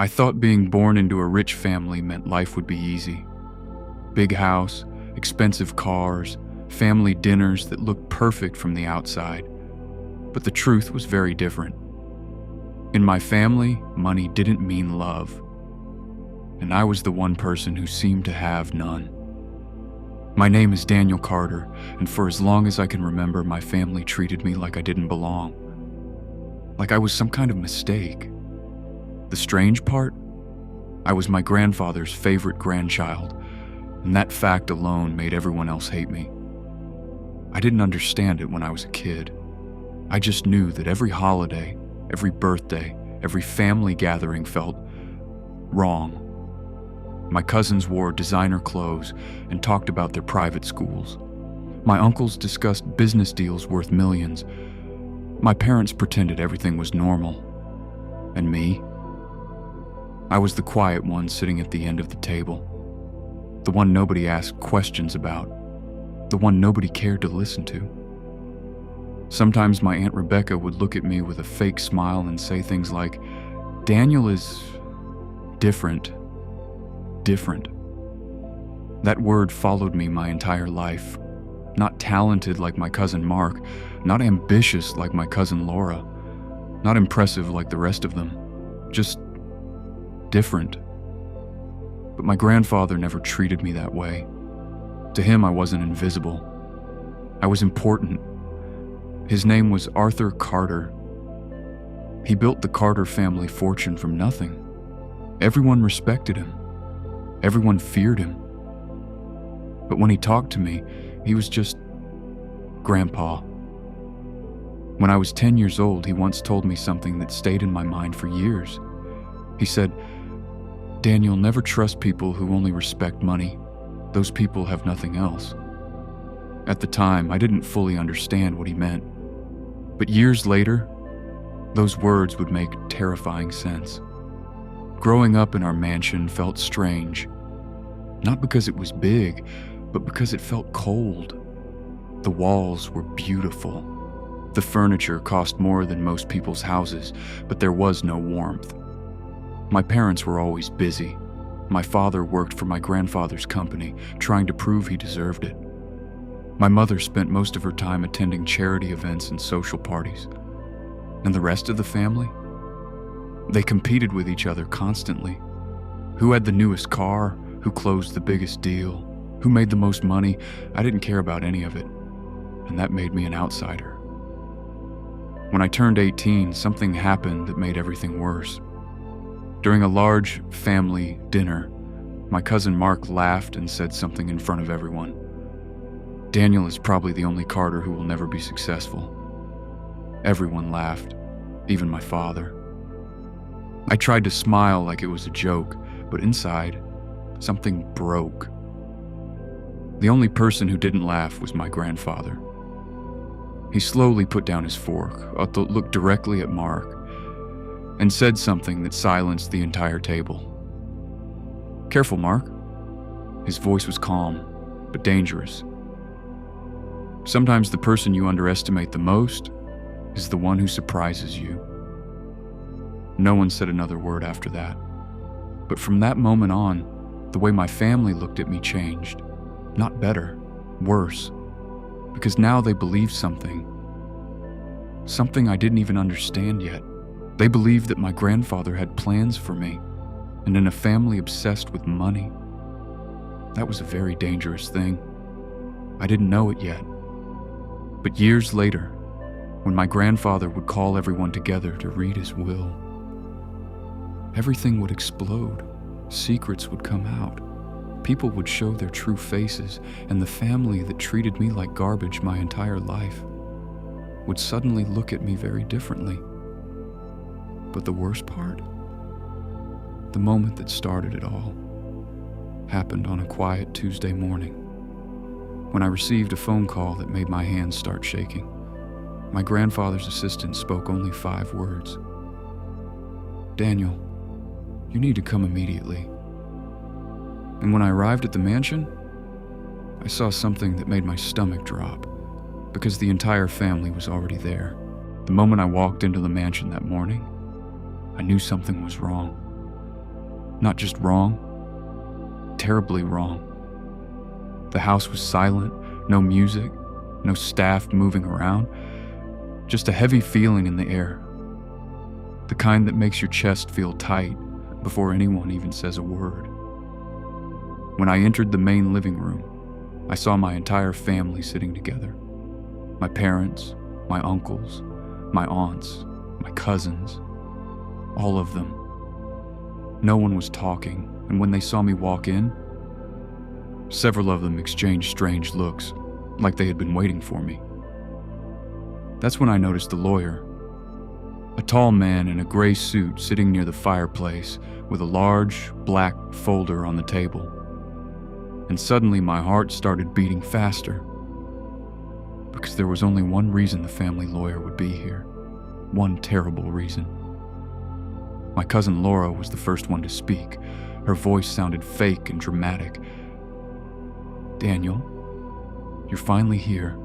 I thought being born into a rich family meant life would be easy. Big house, expensive cars, family dinners that looked perfect from the outside. But the truth was very different. In my family, money didn't mean love. And I was the one person who seemed to have none. My name is Daniel Carter, and for as long as I can remember, my family treated me like I didn't belong. Like I was some kind of mistake. The strange part? I was my grandfather's favorite grandchild, and that fact alone made everyone else hate me. I didn't understand it when I was a kid. I just knew that every holiday, every birthday, every family gathering felt wrong. My cousins wore designer clothes and talked about their private schools. My uncles discussed business deals worth millions. My parents pretended everything was normal. And me? I was the quiet one sitting at the end of the table. The one nobody asked questions about. The one nobody cared to listen to. Sometimes my Aunt Rebecca would look at me with a fake smile and say things like, "Daniel is different. Different." That word followed me my entire life. Not talented like my cousin Mark, not ambitious like my cousin Laura, not impressive like the rest of them, just different. But my grandfather never treated me that way. To him, I wasn't invisible. I was important. His name was Arthur Carter. He built the Carter family fortune from nothing. Everyone respected him. Everyone feared him. But when he talked to me, he was just Grandpa. When I was 10 years old, he once told me something that stayed in my mind for years. He said, "Daniel, never trust people who only respect money. Those people have nothing else." At the time, I didn't fully understand what he meant. But years later, those words would make terrifying sense. Growing up in our mansion felt strange. Not because it was big, but because it felt cold. The walls were beautiful. The furniture cost more than most people's houses, but there was no warmth. My parents were always busy. My father worked for my grandfather's company, trying to prove he deserved it. My mother spent most of her time attending charity events and social parties. And the rest of the family? They competed with each other constantly. Who had the newest car? Who closed the biggest deal? Who made the most money? I didn't care about any of it. And that made me an outsider. When I turned 18, something happened that made everything worse. During a large family dinner, my cousin Mark laughed and said something in front of everyone. "Daniel is probably the only Carter who will never be successful." Everyone laughed, even my father. I tried to smile like it was a joke, but inside, something broke. The only person who didn't laugh was my grandfather. He slowly put down his fork, looked directly at Mark, and said something that silenced the entire table. "Careful, Mark." His voice was calm, but dangerous. Sometimes the person you underestimate the most is the one who surprises you. No one said another word after that. But from that moment on, the way my family looked at me changed. Not better, worse. Because now they believed something. Something I didn't even understand yet. They believed that my grandfather had plans for me, and in a family obsessed with money. That was a very dangerous thing. I didn't know it yet. But years later, when my grandfather would call everyone together to read his will, everything would explode. Secrets would come out. People would show their true faces, and the family that treated me like garbage my entire life would suddenly look at me very differently. But the worst part? The moment that started it all happened on a quiet Tuesday morning, when I received a phone call that made my hands start shaking. My grandfather's assistant spoke only 5 words. "Daniel, you need to come immediately." And when I arrived at the mansion, I saw something that made my stomach drop, because the entire family was already there. The moment I walked into the mansion that morning, I knew something was wrong. Not just wrong, terribly wrong. The house was silent, no music, no staff moving around, just a heavy feeling in the air. The kind that makes your chest feel tight before anyone even says a word. When I entered the main living room, I saw my entire family sitting together. My parents, my uncles, my aunts, my cousins, all of them. No one was talking, and when they saw me walk in, several of them exchanged strange looks, like they had been waiting for me. That's when I noticed the lawyer, a tall man in a gray suit sitting near the fireplace with a large, black folder on the table. And suddenly my heart started beating faster, because there was only one reason the family lawyer would be here. One terrible reason. My cousin Laura was the first one to speak. Her voice sounded fake and dramatic. "Daniel, you're finally here."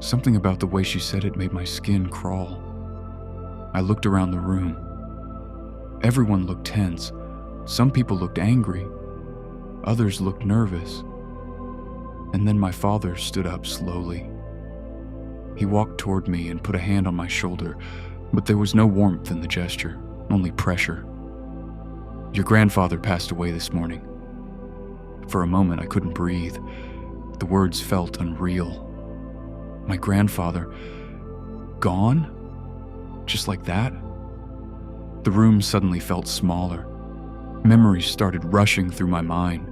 Something about the way she said it made my skin crawl. I looked around the room. Everyone looked tense. Some people looked angry. Others looked nervous. And then my father stood up slowly. He walked toward me and put a hand on my shoulder, but there was no warmth in the gesture, only pressure. "Your grandfather passed away this morning." For a moment, I couldn't breathe. The words felt unreal. My grandfather, gone? Just like that? The room suddenly felt smaller. Memories started rushing through my mind.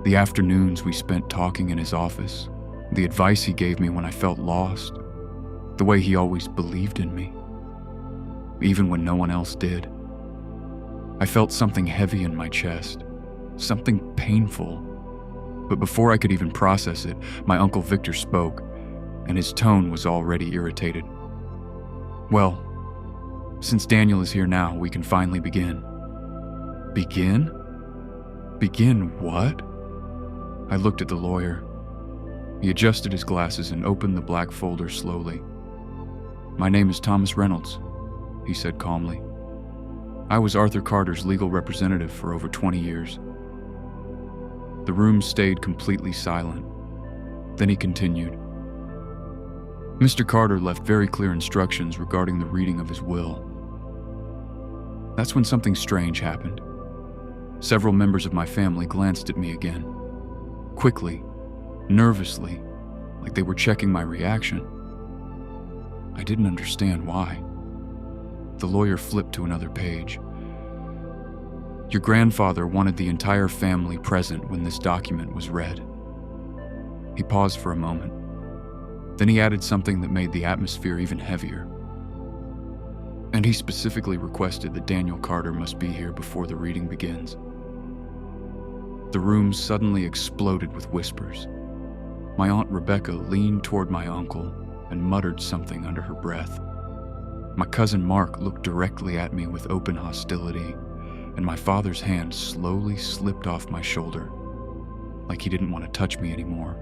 The afternoons we spent talking in his office, the advice he gave me when I felt lost, the way he always believed in me, even when no one else did. I felt something heavy in my chest, something painful. But before I could even process it, my Uncle Victor spoke, and his tone was already irritated. "Well, since Daniel is here now, we can finally begin." "Begin? Begin what?" I looked at the lawyer. He adjusted his glasses and opened the black folder slowly. "My name is Thomas Reynolds," he said calmly. "I was Arthur Carter's legal representative for over 20 years. The room stayed completely silent. Then he continued. "Mr. Carter left very clear instructions regarding the reading of his will. That's when something strange happened. Several members of my family glanced at me again. Quickly, nervously, like they were checking my reaction. I didn't understand why. The lawyer flipped to another page. Your grandfather wanted the entire family present when this document was read." He paused for a moment. Then he added something that made the atmosphere even heavier. "And he specifically requested that Daniel Carter must be here before the reading begins." The room suddenly exploded with whispers. My Aunt Rebecca leaned toward my uncle and muttered something under her breath. My cousin Mark looked directly at me with open hostility, and my father's hand slowly slipped off my shoulder, like he didn't want to touch me anymore.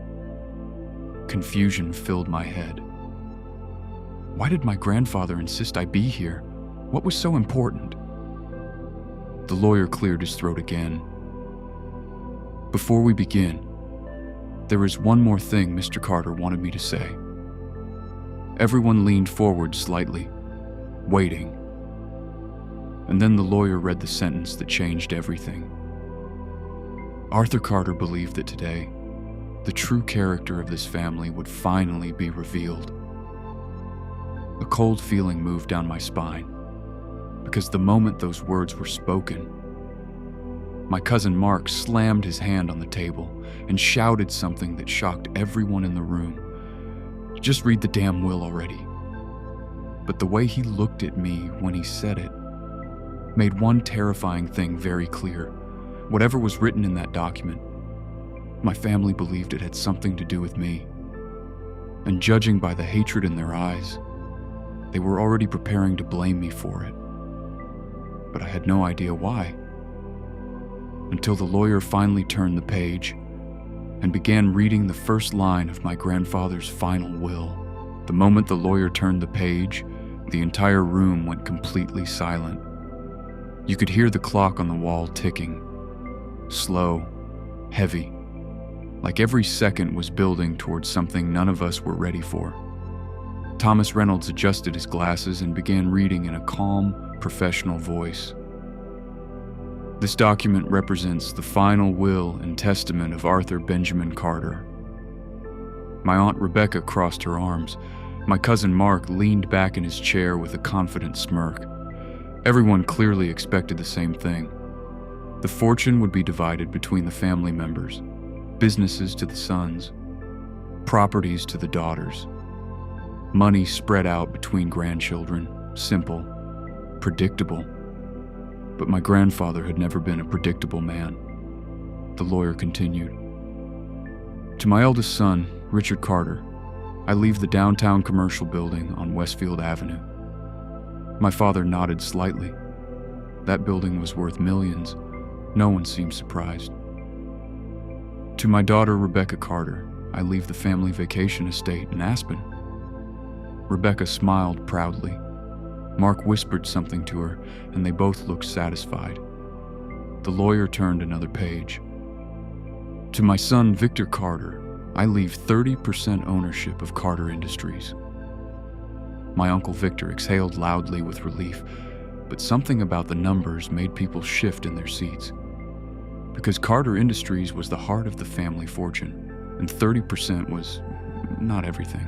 Confusion filled my head. Why did my grandfather insist I be here? What was so important? The lawyer cleared his throat again. "Before we begin, there is one more thing Mr. Carter wanted me to say." Everyone leaned forward slightly, waiting. And then the lawyer read the sentence that changed everything. Arthur Carter believed that today, the true character of this family would finally be revealed. A cold feeling moved down my spine, because the moment those words were spoken, my cousin Mark slammed his hand on the table and shouted something that shocked everyone in the room. "Just read the damn will already." But the way he looked at me when he said it made one terrifying thing very clear. Whatever was written in that document, my family believed it had something to do with me. And judging by the hatred in their eyes, they were already preparing to blame me for it. But I had no idea why. Until the lawyer finally turned the page and began reading the first line of my grandfather's final will. The moment the lawyer turned the page, the entire room went completely silent. You could hear the clock on the wall ticking. Slow, heavy, like every second was building towards something none of us were ready for. Thomas Reynolds adjusted his glasses and began reading in a calm, professional voice. This document represents the final will and testament of Arthur Benjamin Carter. My Aunt Rebecca crossed her arms. My cousin Mark leaned back in his chair with a confident smirk. Everyone clearly expected the same thing. The fortune would be divided between the family members, businesses to the sons, properties to the daughters, money spread out between grandchildren, simple, predictable. But my grandfather had never been a predictable man. The lawyer continued. To my eldest son, Richard Carter, I leave the downtown commercial building on Westfield Avenue. My father nodded slightly. That building was worth millions. No one seemed surprised. To my daughter, Rebecca Carter, I leave the family vacation estate in Aspen. Rebecca smiled proudly. Mark whispered something to her, and they both looked satisfied. The lawyer turned another page. To my son, Victor Carter, I leave 30% ownership of Carter Industries. My Uncle Victor exhaled loudly with relief, but something about the numbers made people shift in their seats. Because Carter Industries was the heart of the family fortune, and 30% was not everything.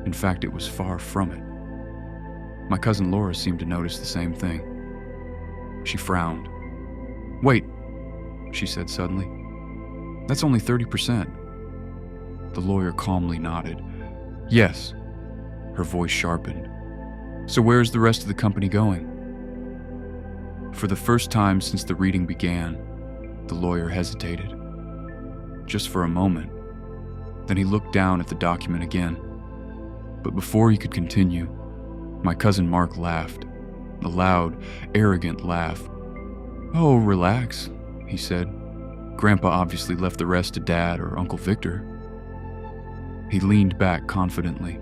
In fact, it was far from it. My cousin Laura seemed to notice the same thing. She frowned. "Wait," she said suddenly. "That's only 30%. The lawyer calmly nodded. "Yes." Her voice sharpened. "So where's the rest of the company going?" For the first time since the reading began, the lawyer hesitated. Just for a moment. Then he looked down at the document again. But before he could continue, my cousin Mark laughed, a loud, arrogant laugh. "Oh, relax," he said. "Grandpa obviously left the rest to Dad or Uncle Victor." He leaned back confidently.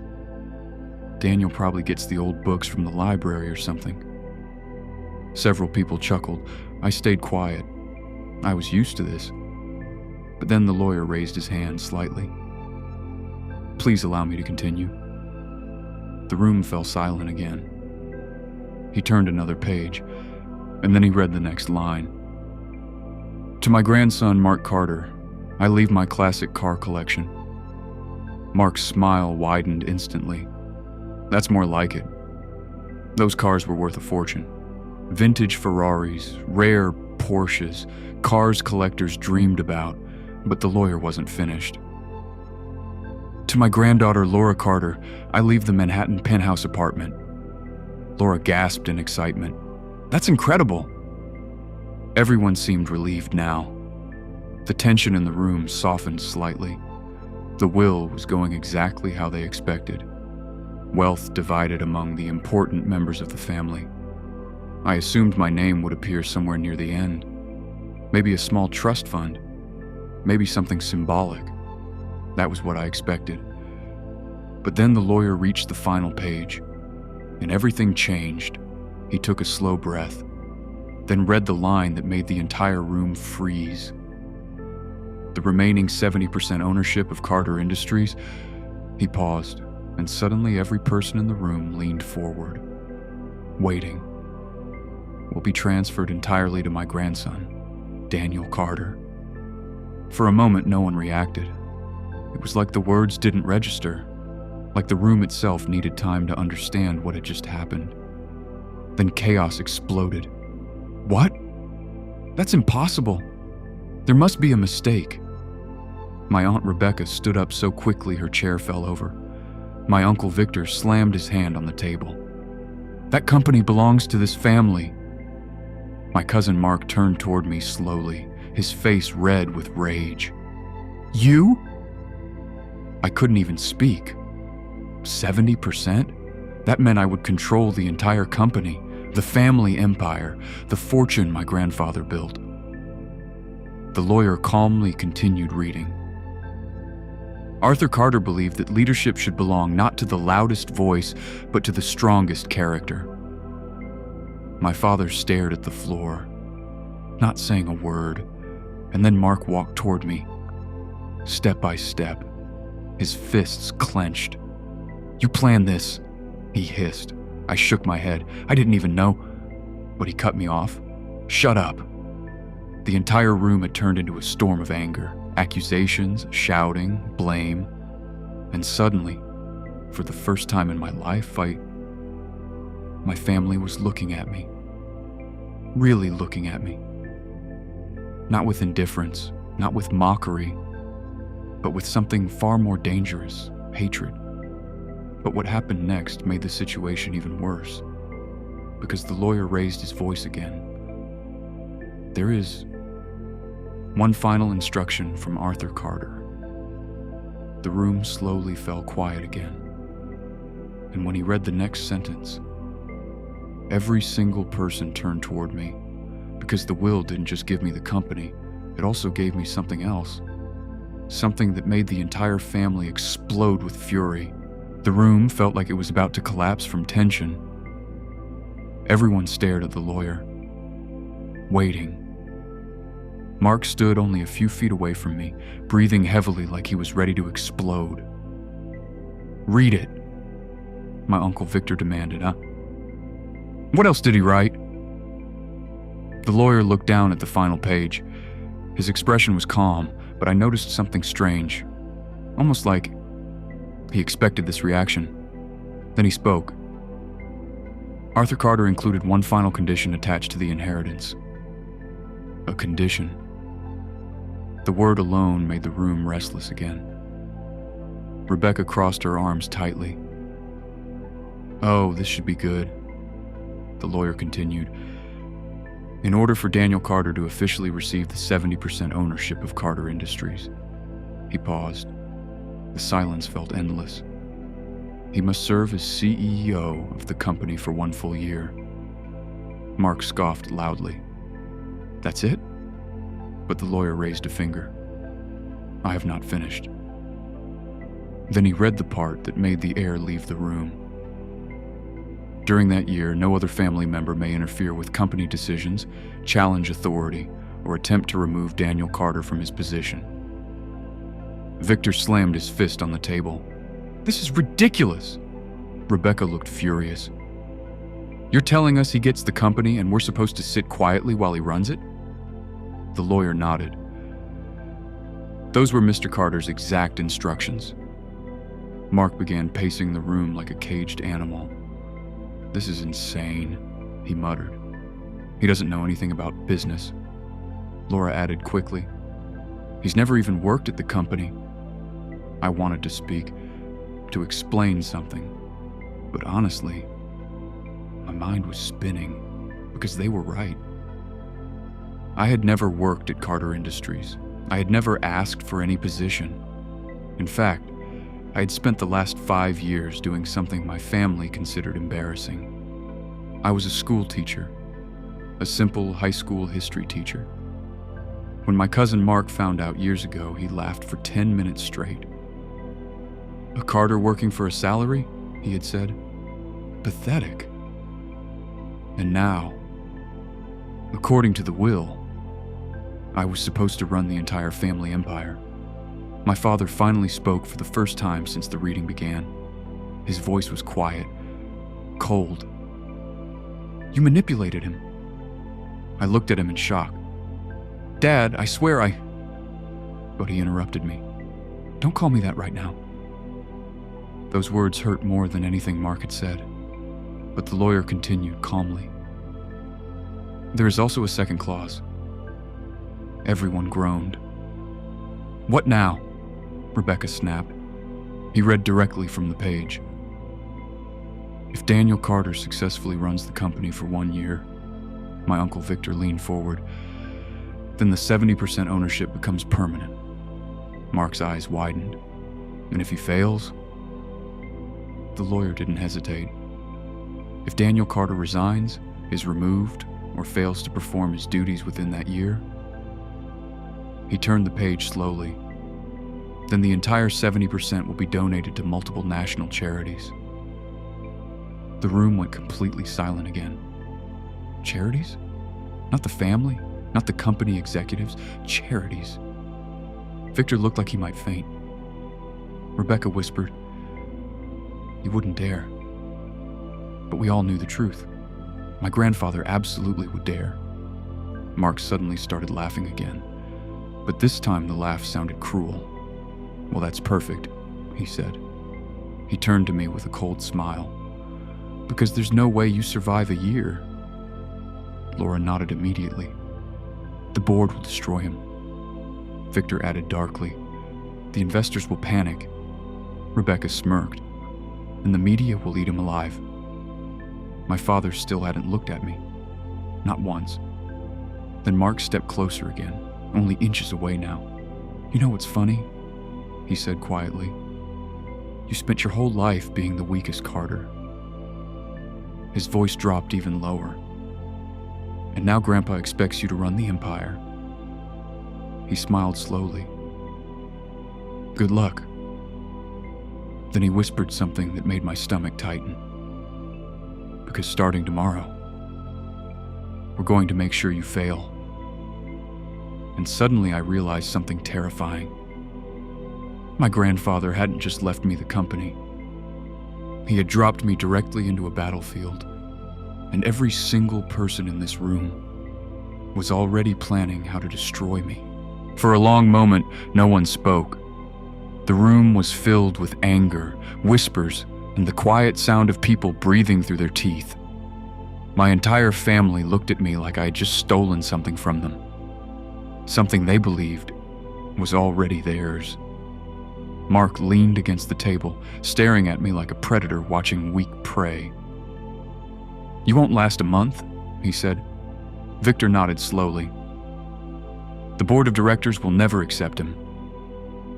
"Daniel probably gets the old books from the library or something." Several people chuckled. I stayed quiet. I was used to this. But then the lawyer raised his hand slightly. "Please allow me to continue." The room fell silent again. He turned another page, and then he read the next line. To my grandson, Mark Carter, I leave my classic car collection. Mark's smile widened instantly. That's more like it. Those cars were worth a fortune. Vintage Ferraris, rare Porsches, cars collectors dreamed about, but the lawyer wasn't finished. To my granddaughter, Laura Carter, I leave the Manhattan penthouse apartment. Laura gasped in excitement. That's incredible! Everyone seemed relieved now. The tension in the room softened slightly. The will was going exactly how they expected. Wealth divided among the important members of the family. I assumed my name would appear somewhere near the end. Maybe a small trust fund. Maybe something symbolic. That was what I expected. But then the lawyer reached the final page, and everything changed. He took a slow breath, then read the line that made the entire room freeze. The remaining 70% ownership of Carter Industries. He paused, and suddenly every person in the room leaned forward, waiting. Will be transferred entirely to my grandson, Daniel Carter. For a moment, no one reacted. It was like the words didn't register, like the room itself needed time to understand what had just happened. Then chaos exploded. What? That's impossible. There must be a mistake. My Aunt Rebecca stood up so quickly her chair fell over. My Uncle Victor slammed his hand on the table. That company belongs to this family. My cousin Mark turned toward me slowly, his face red with rage. You? I couldn't even speak. 70%? That meant I would control the entire company, the family empire, the fortune my grandfather built. The lawyer calmly continued reading. Arthur Carter believed that leadership should belong not to the loudest voice, but to the strongest character. My father stared at the floor, not saying a word, and then Mark walked toward me, step by step, his fists clenched. "You planned this," he hissed. I shook my head. I didn't even know. But he cut me off. "Shut up." The entire room had turned into a storm of anger, accusations, shouting, blame, and suddenly, for the first time in my life, my family was looking at me. Really looking at me. Not with indifference, not with mockery, but with something far more dangerous, hatred. But what happened next made the situation even worse, because the lawyer raised his voice again. "There is one final instruction from Arthur Carter." The room slowly fell quiet again, and when he read the next sentence, every single person turned toward me, because the will didn't just give me the company, it also gave me something else. Something that made the entire family explode with fury. The room felt like it was about to collapse from tension. Everyone stared at the lawyer, waiting. Mark stood only a few feet away from me, breathing heavily like he was ready to explode. "Read it," my Uncle Victor demanded. "What else did he write?" The lawyer looked down at the final page. His expression was calm, but I noticed something strange, almost like he expected this reaction. Then he spoke. Arthur Carter included one final condition attached to the inheritance. A condition. The word alone made the room restless again. Rebecca crossed her arms tightly. "Oh, this should be good," the lawyer continued. "In order for Daniel Carter to officially receive the 70% ownership of Carter Industries." He paused. The silence felt endless. "He must serve as CEO of the company for 1 full year." Mark scoffed loudly. "That's it?" But the lawyer raised a finger. "I have not finished." Then he read the part that made the air leave the room. During that year, no other family member may interfere with company decisions, challenge authority, or attempt to remove Daniel Carter from his position. Victor slammed his fist on the table. "This is ridiculous!" Rebecca looked furious. "You're telling us he gets the company and we're supposed to sit quietly while he runs it?" The lawyer nodded. "Those were Mr. Carter's exact instructions." Mark began pacing the room like a caged animal. "This is insane," he muttered. "He doesn't know anything about business." Laura added quickly, "He's never even worked at the company." I wanted to speak, to explain something, but honestly, my mind was spinning, because they were right. I had never worked at Carter Industries. I had never asked for any position. In fact, I had spent the last 5 years doing something my family considered embarrassing. I was a school teacher, a simple high school history teacher. When my cousin Mark found out years ago, he laughed for 10 minutes straight. "A Carter working for a salary?" he had said. "Pathetic." And now, according to the will, I was supposed to run the entire family empire. My father finally spoke for the first time since the reading began. His voice was quiet, cold. "You manipulated him." I looked at him in shock. "Dad, I swear I..." But he interrupted me. "Don't call me that right now." Those words hurt more than anything Mark had said, but the lawyer continued calmly. "There is also a second clause." Everyone groaned. "What now?" Rebecca snapped. He read directly from the page. "If Daniel Carter successfully runs the company for 1 year," my Uncle Victor leaned forward, "then the 70% ownership becomes permanent." Mark's eyes widened. "And if he fails?" The lawyer didn't hesitate. "If Daniel Carter resigns, is removed, or fails to perform his duties within that year?" He turned the page slowly. "Then the entire 70% will be donated to multiple national charities." The room went completely silent again. Charities? Not the family, not the company executives, charities. Victor looked like he might faint. Rebecca whispered, "He wouldn't dare." But we all knew the truth. My grandfather absolutely would dare. Mark suddenly started laughing again, but this time the laugh sounded cruel. "Well, that's perfect," he said. He turned to me with a cold smile. "Because there's no way you survive a year." Laura nodded immediately. "The board will destroy him." Victor added darkly, "The investors will panic." Rebecca smirked, "And the media will eat him alive." My father still hadn't looked at me. Not once. Then Mark stepped closer again, only inches away now. "You know what's funny?" he said quietly. "You spent your whole life being the weakest Carter." His voice dropped even lower. "And now Grandpa expects you to run the empire." He smiled slowly. "Good luck." Then he whispered something that made my stomach tighten. "Because starting tomorrow, we're going to make sure you fail." And suddenly I realized something terrifying. My grandfather hadn't just left me the company. He had dropped me directly into a battlefield, and every single person in this room was already planning how to destroy me. For a long moment, no one spoke. The room was filled with anger, whispers, and the quiet sound of people breathing through their teeth. My entire family looked at me like I had just stolen something from them. Something they believed was already theirs. Mark leaned against the table, staring at me like a predator watching weak prey. "You won't last a month," he said. Victor nodded slowly. "The board of directors will never accept him."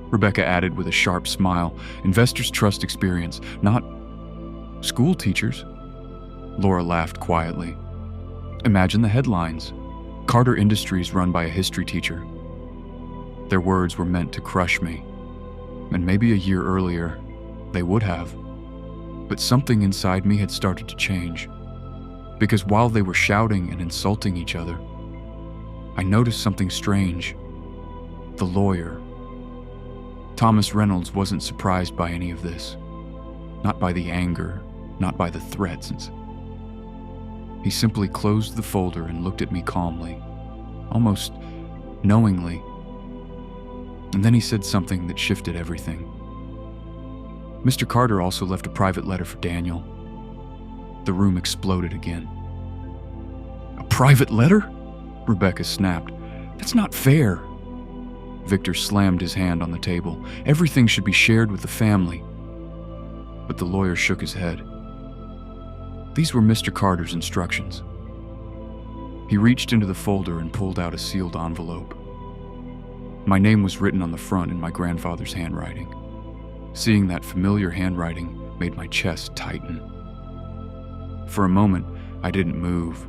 Rebecca added with a sharp smile, "Investors trust experience, not school teachers." Laura laughed quietly. "Imagine the headlines. Carter Industries run by a history teacher." Their words were meant to crush me. And maybe a year earlier, they would have. But something inside me had started to change. Because while they were shouting and insulting each other, I noticed something strange. The lawyer. Thomas Reynolds wasn't surprised by any of this. Not by the anger, not by the threats. He simply closed the folder and looked at me calmly, almost knowingly. And then he said something that shifted everything. "Mr. Carter also left a private letter for Daniel." The room exploded again. "A private letter?" Rebecca snapped. "That's not fair." Victor slammed his hand on the table. "Everything should be shared with the family." But the lawyer shook his head. These were Mr. Carter's instructions. He reached into the folder and pulled out a sealed envelope. My name was written on the front in my grandfather's handwriting. Seeing that familiar handwriting made my chest tighten. For a moment, I didn't move,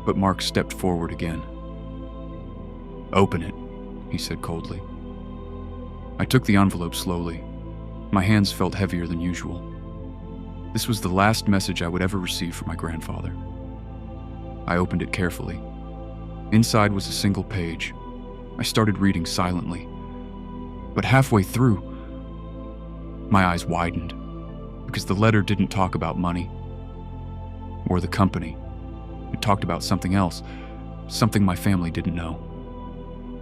but Mark stepped forward again. "Open it," he said coldly. I took the envelope slowly. My hands felt heavier than usual. This was the last message I would ever receive from my grandfather. I opened it carefully. Inside was a single page. I started reading silently. But halfway through, my eyes widened, because the letter didn't talk about money or the company. It talked about something else, something my family didn't know.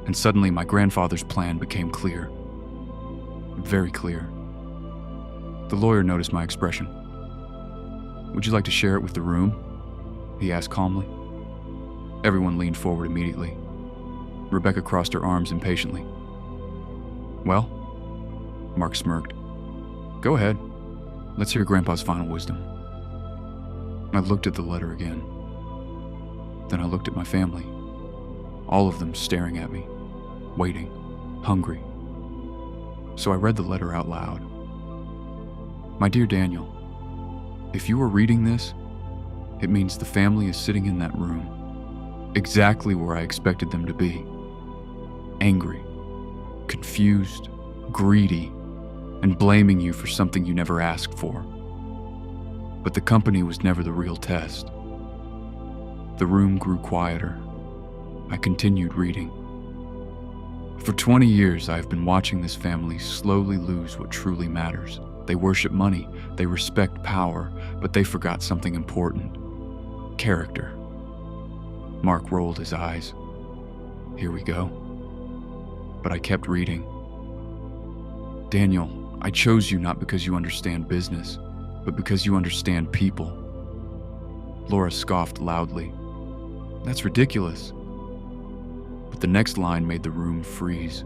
And suddenly my grandfather's plan became clear. Very clear. The lawyer noticed my expression. "Would you like to share it with the room?" he asked calmly. Everyone leaned forward immediately. Rebecca crossed her arms impatiently. "Well," Mark smirked. "Go ahead. Let's hear Grandpa's final wisdom." I looked at the letter again. Then I looked at my family. All of them staring at me, waiting, hungry. So I read the letter out loud. "My dear Daniel, if you are reading this, it means the family is sitting in that room, exactly where I expected them to be. Angry, confused, greedy, and blaming you for something you never asked for. But the company was never the real test. The room grew quieter. I continued reading. For 20 years, I have been watching this family slowly lose what truly matters. They worship money, they respect power, but they forgot something important: character. Mark rolled his eyes. Here we go. But I kept reading. Daniel, I chose you not because you understand business, but because you understand people. Laura scoffed loudly. That's ridiculous. But the next line made the room freeze.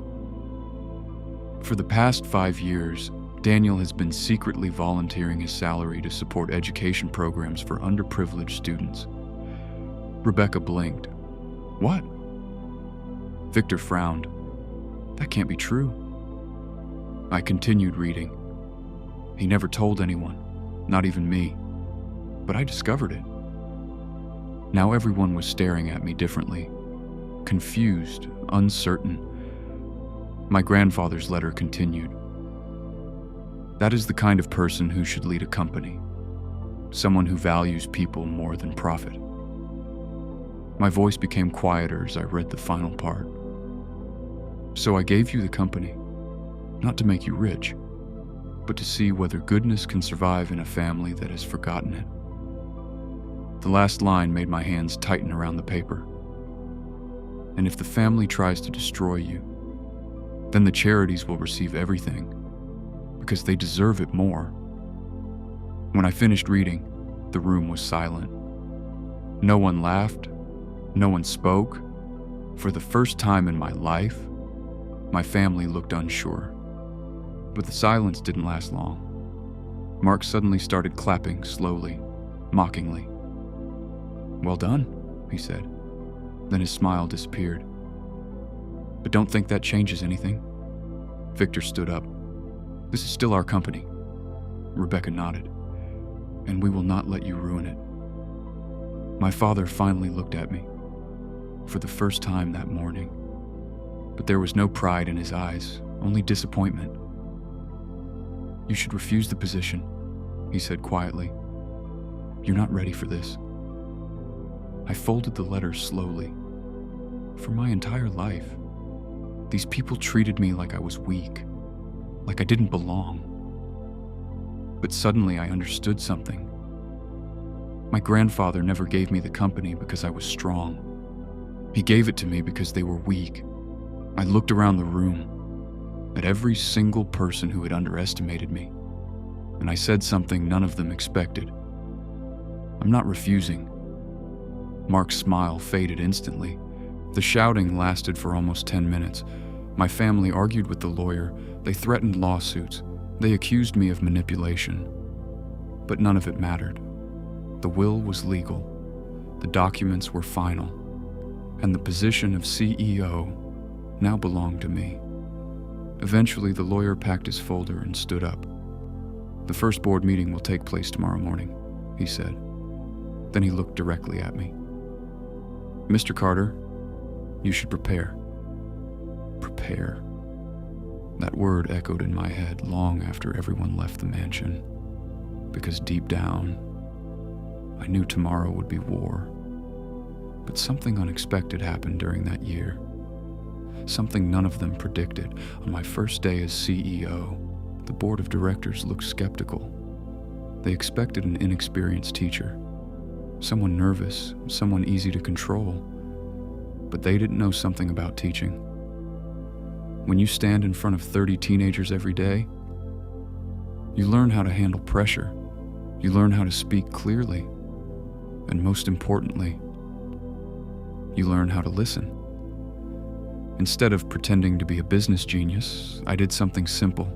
For the past 5 years, Daniel has been secretly volunteering his salary to support education programs for underprivileged students. Rebecca blinked. What? Victor frowned. That can't be true. I continued reading. He never told anyone, not even me, but I discovered it. Now everyone was staring at me differently, confused, uncertain. My grandfather's letter continued. That is the kind of person who should lead a company, someone who values people more than profit. My voice became quieter as I read the final part. So I gave you the company, not to make you rich, but to see whether goodness can survive in a family that has forgotten it. The last line made my hands tighten around the paper. And if the family tries to destroy you, then the charities will receive everything, because they deserve it more. When I finished reading, the room was silent. No one laughed, no one spoke. For the first time in my life, my family looked unsure. But the silence didn't last long. Mark suddenly started clapping slowly, mockingly. Well done, he said. Then his smile disappeared. But don't think that changes anything. Victor stood up. This is still our company. Rebecca nodded. And we will not let you ruin it. My father finally looked at me, for the first time that morning. But there was no pride in his eyes, only disappointment. You should refuse the position, he said quietly. You're not ready for this. I folded the letter slowly. For my entire life, these people treated me like I was weak, like I didn't belong. But suddenly I understood something. My grandfather never gave me the company because I was strong. He gave it to me because they were weak. I looked around the room, at every single person who had underestimated me, and I said something none of them expected. I'm not refusing. Mark's smile faded instantly. The shouting lasted for almost 10 minutes. My family argued with the lawyer. They threatened lawsuits. They accused me of manipulation. But none of it mattered. The will was legal. The documents were final. And the position of CEO now belonged to me. Eventually, the lawyer packed his folder and stood up. The first board meeting will take place tomorrow morning, he said. Then he looked directly at me. Mr. Carter, you should prepare. Prepare. That word echoed in my head long after everyone left the mansion, because deep down, I knew tomorrow would be war. But something unexpected happened during that year. Something none of them predicted. On my first day as CEO, the board of directors looked skeptical. They expected an inexperienced teacher, someone nervous, someone easy to control. But they didn't know something about teaching. When you stand in front of 30 teenagers every day, you learn how to handle pressure. You learn how to speak clearly. And most importantly, you learn how to listen. Instead of pretending to be a business genius, I did something simple.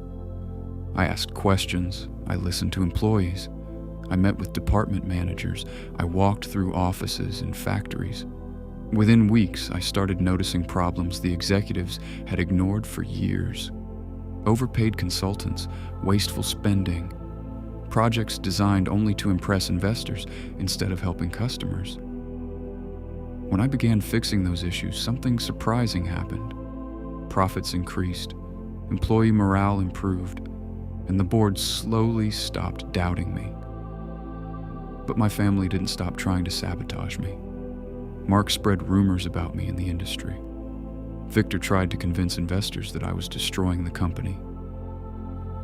I asked questions. I listened to employees. I met with department managers. I walked through offices and factories. Within weeks, I started noticing problems the executives had ignored for years. Overpaid consultants, wasteful spending, projects designed only to impress investors instead of helping customers. When I began fixing those issues, something surprising happened. Profits increased, employee morale improved, and the board slowly stopped doubting me. But my family didn't stop trying to sabotage me. Mark spread rumors about me in the industry. Victor tried to convince investors that I was destroying the company.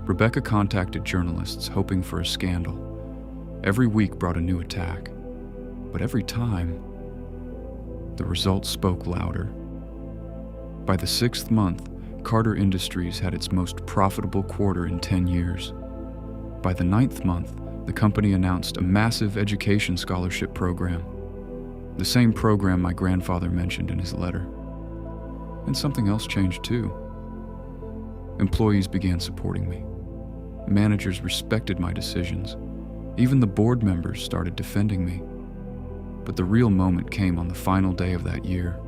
Rebecca contacted journalists hoping for a scandal. Every week brought a new attack, but every time, the results spoke louder. By the 6th month, Carter Industries had its most profitable quarter in 10 years. By the 9th month, the company announced a massive education scholarship program, the same program my grandfather mentioned in his letter. And something else changed too. Employees began supporting me. Managers respected my decisions. Even the board members started defending me. But the real moment came on the final day of that year.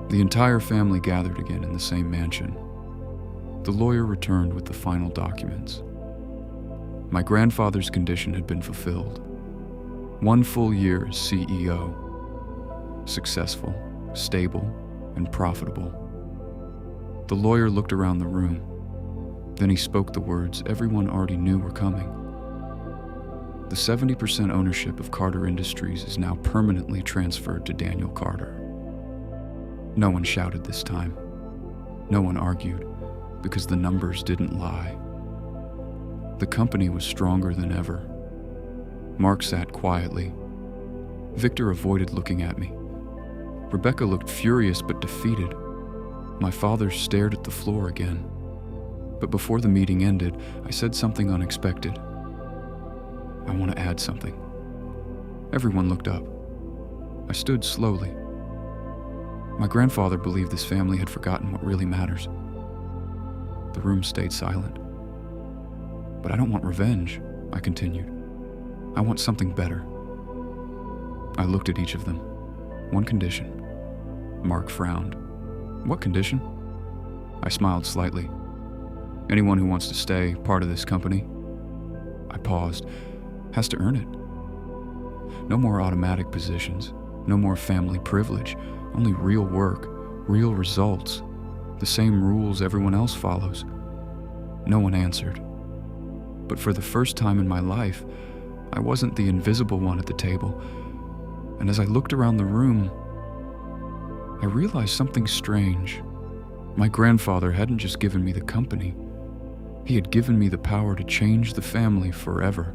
The entire family gathered again in the same mansion. The lawyer returned with the final documents. My grandfather's condition had been fulfilled. 1 full year as CEO. Successful, stable, and profitable. The lawyer looked around the room. Then he spoke the words everyone already knew were coming. The 70% ownership of Carter Industries is now permanently transferred to Daniel Carter. No one shouted this time. No one argued, because the numbers didn't lie. The company was stronger than ever. Mark sat quietly. Victor avoided looking at me. Rebecca looked furious but defeated. My father stared at the floor again. But before the meeting ended, I said something unexpected. I want to add something. Everyone looked up. I stood slowly. My grandfather believed this family had forgotten what really matters. The room stayed silent. But I don't want revenge, I continued. I want something better. I looked at each of them. One condition. Mark frowned. What condition? I smiled slightly. Anyone who wants to stay part of this company, I paused, has to earn it. No more automatic positions, no more family privilege, only real work, real results, the same rules everyone else follows. No one answered. But for the first time in my life, I wasn't the invisible one at the table. And as I looked around the room, I realized something strange. My grandfather hadn't just given me the company. He had given me the power to change the family forever.